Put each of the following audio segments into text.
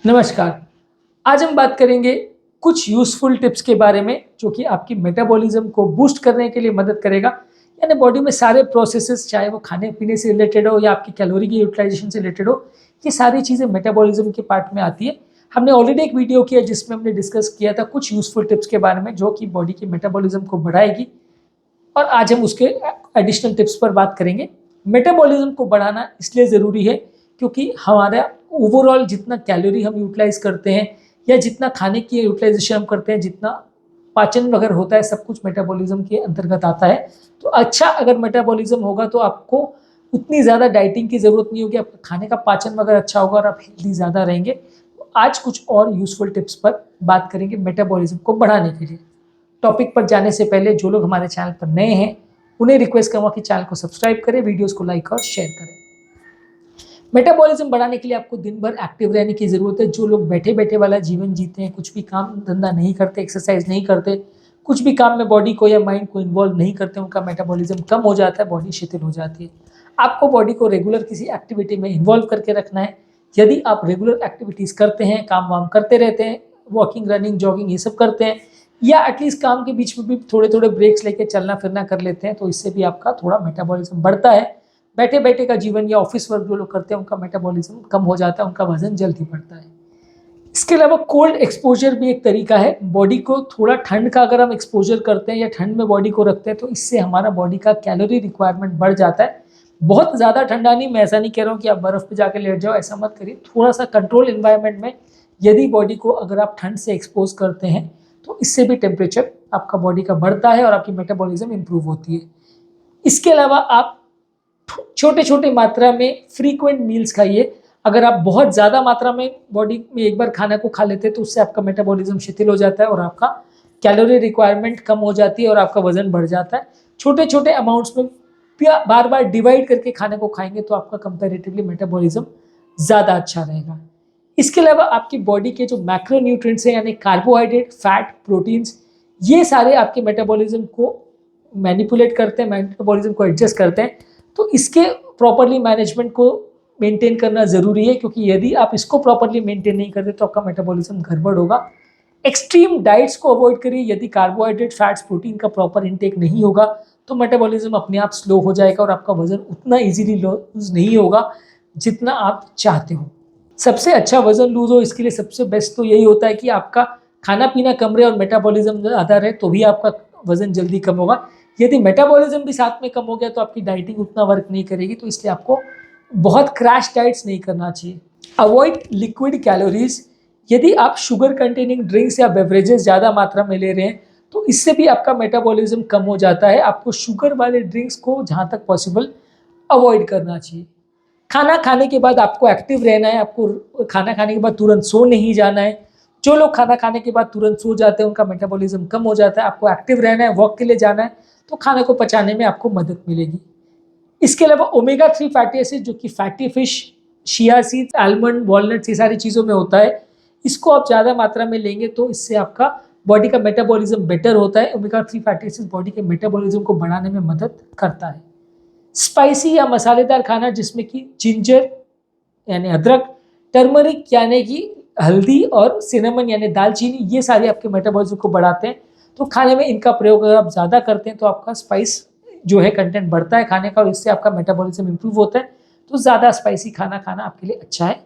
नमस्कार। आज हम बात करेंगे कुछ यूज़फुल टिप्स के बारे में जो कि आपकी मेटाबॉलिज़्म को बूस्ट करने के लिए मदद करेगा। यानी बॉडी में सारे प्रोसेसेस चाहे वो खाने-पीने से रिलेटेड हो या आपकी कैलोरी की यूटिलाइज़ेशन से रिलेटेड हो, ये सारी चीज़ें मेटाबॉलिज़्म के पार्ट में आती है। हमने ऑलरेडी एक वीडियो किया जिसमें हमने डिस्कस किया था कुछ यूज़फुल टिप्स के बारे में जो कि बॉडी की मेटाबॉलिज़्म को बढ़ाएगी और आज हम उसके एडिशनल टिप्स पर बात करेंगे। मेटाबॉलिज़्म को बढ़ाना इसलिए ज़रूरी है क्योंकि हमारा ओवरऑल जितना कैलोरी हम यूटिलाइज़ करते हैं या जितना खाने की यूटिलाइज़ेशन हम करते हैं, जितना पाचन वगैरह होता है, सब कुछ मेटाबॉलिज़्म के अंतर्गत आता है। तो अच्छा अगर मेटाबॉलिज़्म होगा तो आपको उतनी ज़्यादा डाइटिंग की ज़रूरत नहीं होगी, आपका खाने का पाचन वगैरह अच्छा होगा और आप हेल्दी ज़्यादा रहेंगे। तो आज कुछ और यूज़फुल टिप्स पर बात करेंगे मेटाबॉलिज़्म को बढ़ाने के लिए। टॉपिक पर जाने से पहले जो लोग हमारे चैनल पर नए हैं, उन्हें रिक्वेस्ट करूँगा कि चैनल को सब्सक्राइब करें, वीडियोज़ को लाइक और शेयर करें। मेटाबॉलिज्म बढ़ाने के लिए आपको दिन भर एक्टिव रहने की ज़रूरत है। जो लोग बैठे-बैठे वाला जीवन जीते हैं, कुछ भी काम धंधा नहीं करते, एक्सरसाइज नहीं करते, कुछ भी काम में बॉडी को या माइंड को इन्वॉल्व नहीं करते, उनका मेटाबॉलिज्म कम हो जाता है, बॉडी शिथिल हो जाती है। आपको बॉडी को रेगुलर किसी एक्टिविटी में इन्वॉल्व करके रखना है। यदि आप रेगुलर एक्टिविटीज़ करते हैं, काम-वाम करते रहते हैं, वॉकिंग, रनिंग, जॉगिंग ये सब करते हैं या एटलीस्ट काम के बीच में भी थोड़े-थोड़े ब्रेक्स लेके चलना-फिरना कर लेते हैं, तो इससे भी आपका थोड़ा मेटाबॉलिज्म बढ़ता है। बैठे-बैठे का जीवन या ऑफिस वर्क जो लोग करते हैं उनका मेटाबॉलिज्म कम हो जाता है, उनका वज़न जल्दी बढ़ता है। इसके अलावा कोल्ड एक्सपोज़र भी एक तरीका है। बॉडी को थोड़ा ठंड का अगर हम एक्सपोज़र करते हैं या ठंड में बॉडी को रखते हैं तो इससे हमारा बॉडी का कैलोरी रिक्वायरमेंट बढ़ जाता है। बहुत ज़्यादा ठंडा नहीं, मैं ऐसा नहीं कह रहा हूँ कि आप बर्फ़ पे जाके लेट जाओ, ऐसा मत करिए। थोड़ा-सा कंट्रोल एनवायरनमेंट में यदि बॉडी को अगर आप ठंड से एक्सपोज़ करते हैं तो इससे भी टेम्परेचर आपका बॉडी का बढ़ता है और आपकी मेटाबॉलिज्म इम्प्रूव होती है। इसके अलावा आप छोटे-छोटे मात्रा में फ्रीक्वेंट मील्स खाइए। अगर आप बहुत ज़्यादा मात्रा में बॉडी में एक बार खाना को खा लेते हैं तो उससे आपका मेटाबॉलिज्म शिथिल हो जाता है और आपका कैलोरी रिक्वायरमेंट कम हो जाती है और आपका वज़न बढ़ जाता है। छोटे-छोटे अमाउंट्स में बार-बार डिवाइड करके खाने को खाएँगे तो आपका कंपैरेटिवली मेटाबॉलिज्म ज़्यादा अच्छा रहेगा। इसके अलावा आपकी बॉडी के जो मैक्रोन्यूट्रिएंट्स हैं यानी कार्बोहाइड्रेट, फैट, प्रोटीन्स ये सारे आपके मेटाबॉलिज्म को मैनिपुलेट करते हैं, मेटाबॉलिज्म को एडजस्ट करते हैं। तो इसके प्रॉपर्ली मैनेजमेंट को मेंटेन करना ज़रूरी है क्योंकि यदि आप इसको प्रॉपर्ली मेंटेन नहीं करते तो आपका मेटाबॉलिज्म गड़बड़ होगा। एक्सट्रीम डाइट्स को अवॉइड करिए। यदि कार्बोहाइड्रेट, फैट्स, प्रोटीन का प्रॉपर इंटेक नहीं होगा तो मेटाबॉलिज्म अपने आप स्लो हो जाएगा और आपका वज़न उतना ईज़िली लूज़ नहीं होगा जितना आप चाहते हो। सबसे अच्छा वज़न लूज़ हो इसके लिए सबसे बेस्ट तो यही होता है कि आपका खाना-पीना कम रहे और मेटाबॉलिज्म ज़्यादा रहे तो भी आपका वज़न जल्दी कम होगा। यदि मेटाबॉलिज्म भी साथ में कम हो गया तो आपकी डाइटिंग उतना वर्क नहीं करेगी, तो इसलिए आपको बहुत क्रैश डाइट्स नहीं करना चाहिए। Avoid liquid calories. यदि आप शुगर कंटेनिंग ड्रिंक्स या बेवरेजेस ज़्यादा मात्रा में ले रहे हैं तो इससे भी आपका मेटाबॉलिज्म कम हो जाता है। आपको शुगर वाले ड्रिंक्स को जहाँ तक पॉसिबल अवॉइड करना चाहिए। खाना खाने के बाद आपको एक्टिव रहना है, आपको खाना खाने के बाद तुरंत सो नहीं जाना है। जो लोग खाना खाने के बाद तुरंत सो जाते हैं उनका मेटाबॉलिज्म कम हो जाता है। आपको एक्टिव रहना है, वॉक के लिए जाना है तो खाने को पचाने में आपको मदद मिलेगी। इसके अलावा ओमेगा 3 फैटी एसिड जो कि fatty fish, chia seeds, almond, walnuts ये सारी चीज़ों में होता है, इसको आप ज़्यादा मात्रा में लेंगे तो इससे आपका बॉडी का मेटाबॉलिज्म बेटर होता है। ओमेगा 3 फैटी एसिड बॉडी के मेटाबॉलिज्म को बढ़ाने में मदद करता है। स्पाइसी या मसालेदार खाना जिसमें कि जिंजर यानी अदरक, टर्मरिक यानी कि हल्दी और सिनेमन यानी दालचीनी ये सारे आपके मेटाबॉलिज्म को बढ़ाते हैं। तो खाने में इनका प्रयोग अगर आप ज़्यादा करते हैं तो आपका स्पाइस जो है कंटेंट बढ़ता है खाने का और इससे आपका मेटाबॉलिज्म इम्प्रूव होता है। तो ज़्यादा स्पाइसी खाना खाना आपके लिए अच्छा है।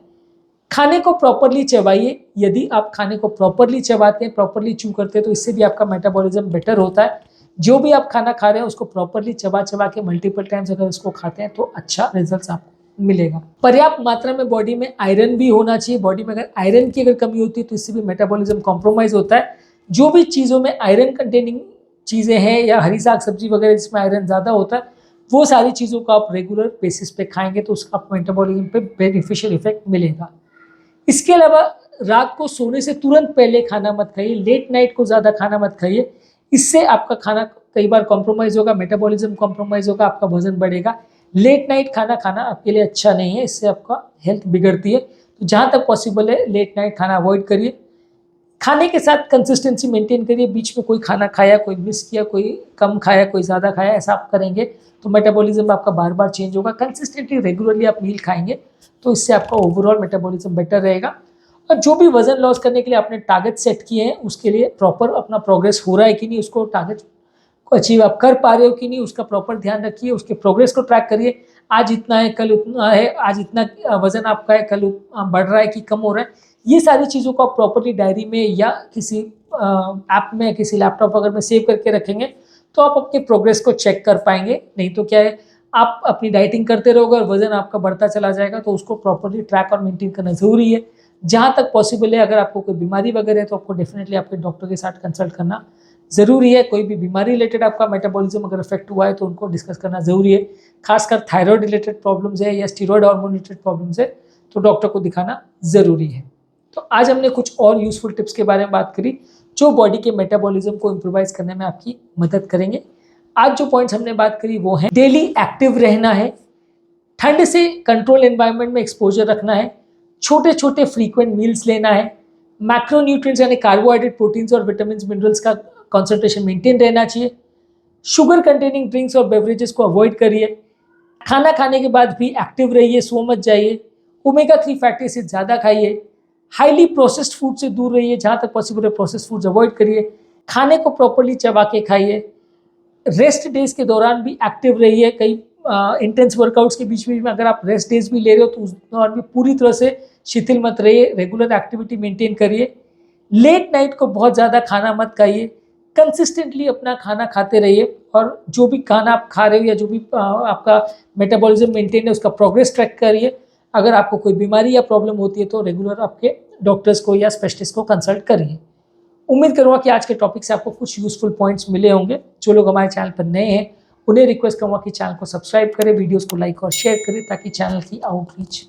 खाने को प्रॉपर्ली चबाइए। यदि आप खाने को प्रॉपर्ली चबाते हैं, प्रॉपर्ली च्यू करते हैं तो इससे भी आपका मेटाबॉलिज्म बेटर होता है। जो भी आप खाना खा रहे हैं उसको प्रॉपर्ली चबा-चबा के मल्टीपल टाइम्स अगर उसको खाते हैं तो अच्छा रिजल्ट्स आपको मिलेगा। पर्याप्त मात्रा में बॉडी में आयरन भी होना चाहिए। बॉडी में अगर आयरन की अगर कमी होती है तो इससे भी मेटाबॉलिज्म कॉम्प्रोमाइज़ होता है। जो भी चीज़ों में आयरन कंटेनिंग चीज़ें हैं या हरी साग सब्जी वगैरह जिसमें आयरन ज़्यादा होता है, वो सारी चीज़ों को आप रेगुलर बेसिस पे खाएँगे तो उसका आपको मेटाबॉलिज्म पे बेनिफिशियल इफेक्ट मिलेगा। इसके अलावा रात को सोने से तुरंत पहले खाना मत खाइए, लेट नाइट को ज़्यादा खाना मत खाइए। इससे आपका खाना कई बार कॉम्प्रोमाइज़ होगा, मेटाबॉलिज्म कॉम्प्रोमाइज़ होगा, आपका वज़न बढ़ेगा। लेट नाइट खाना खाना आपके लिए अच्छा नहीं है, इससे आपका हेल्थ बिगड़ती है। तो जहाँ तक पॉसिबल है लेट नाइट खाना अवॉइड करिए। खाने के साथ कंसिस्टेंसी मेंटेन करिए। बीच में कोई खाना खाया, कोई मिस किया, कोई कम खाया, कोई ज़्यादा खाया, ऐसा आप करेंगे तो मेटाबॉलिज्म आपका बार-बार चेंज होगा। कंसिस्टेंटली रेगुलरली आप मील खाएँगे तो इससे आपका ओवरऑल मेटाबॉलिज्म बेटर रहेगा। और जो भी वजन लॉस करने के लिए आपने टारगेट सेट किए हैं उसके लिए प्रॉपर अपना प्रोग्रेस हो रहा है कि नहीं, उसको टारगेट को अचीव आप कर पा रहे हो कि नहीं, उसका प्रॉपर ध्यान रखिए, उसके प्रोग्रेस को ट्रैक करिए। आज इतना है, कल उतना है, आज इतना वजन आपका है, कल बढ़ रहा है कि कम हो रहा है। ये सारी चीज़ों को आप प्रॉपरली डायरी में या किसी ऐप में, किसी लैपटॉप अगर में सेव करके रखेंगे तो आप अपने प्रोग्रेस को चेक कर पाएंगे। नहीं तो क्या है, आप अपनी डाइटिंग करते रहोगे और वजन आपका बढ़ता चला जाएगा, तो उसको प्रॉपरली ट्रैक और मेंटेन करना ज़रूरी है। जहाँ तक पॉसिबल है, अगर आपको कोई बीमारी वगैरह है तो आपको डेफिनेटली आपके डॉक्टर के साथ कंसल्ट करना ज़रूरी है। कोई भी बीमारी रिलेटेड आपका मेटाबॉलिज्म अगर इफेक्ट हुआ है तो उनको डिस्कस करना ज़रूरी है। खासकर थायराइड रिलेटेड प्रॉब्लम्स है या स्टीरॉयड हार्मोन रिलेटेड प्रॉब्लम्स है तो डॉक्टर को दिखाना ज़रूरी है। तो आज हमने कुछ और यूजफुल टिप्स के बारे में बात करी जो बॉडी के मेटाबॉलिज्म को इम्प्रोवाइज करने में आपकी मदद करेंगे। आज जो पॉइंट्स हमने बात करी वो है डेली एक्टिव रहना है, ठंड से कंट्रोल एनवायरनमेंट में एक्सपोजर रखना है, छोटे छोटे फ्रीक्वेंट मील्स लेना है, मैक्रोन्यूट्रिएंट्स यानी कार्बोहाइड्रेट, प्रोटीन्स और विटामिन मिनरल्स का कॉन्सेंट्रेशन मेंटेन रहना चाहिए, शुगर कंटेनिंग ड्रिंक्स और बेवरेजेस को अवॉइड करिए, खाना खाने के बाद भी एक्टिव रहिए, सो मत जाइए, ओमेगा 3 फैटी एसिड ज़्यादा खाइए, हाईली प्रोसेस्ड फूड से दूर रहिए, जहाँ तक पॉसिबल है प्रोसेस्ड फूड्स अवॉइड करिए, खाने को प्रॉपरली चबा के खाइए, रेस्ट डेज के दौरान भी एक्टिव रहिए। कई इंटेंस वर्कआउट्स के बीच में अगर आप रेस्ट डेज भी ले रहे हो तो उस दौरान भी पूरी तरह से शिथिल मत रहिए, रेगुलर एक्टिविटी मेंटेन करिए, लेट नाइट को बहुत ज़्यादा खाना मत खाइए, कंसिस्टेंटली अपना खाना खाते रहिए और जो भी खाना आप खा रहे हो या जो भी आपका मेटाबॉलिज्म मेंटेन है उसका प्रोग्रेस ट्रैक करिए। अगर आपको कोई बीमारी या प्रॉब्लम होती है तो रेगुलर आपके डॉक्टर्स को या स्पेशलिस्ट को कंसल्ट करिए। उम्मीद करूँगा कि आज के टॉपिक से आपको कुछ यूजफुल पॉइंट्स मिले होंगे। जो लोग हमारे चैनल पर नए हैं उन्हें रिक्वेस्ट करूँगा कि चैनल को सब्सक्राइब करें, वीडियोस को लाइक और शेयर करें ताकि चैनल की आउटरीच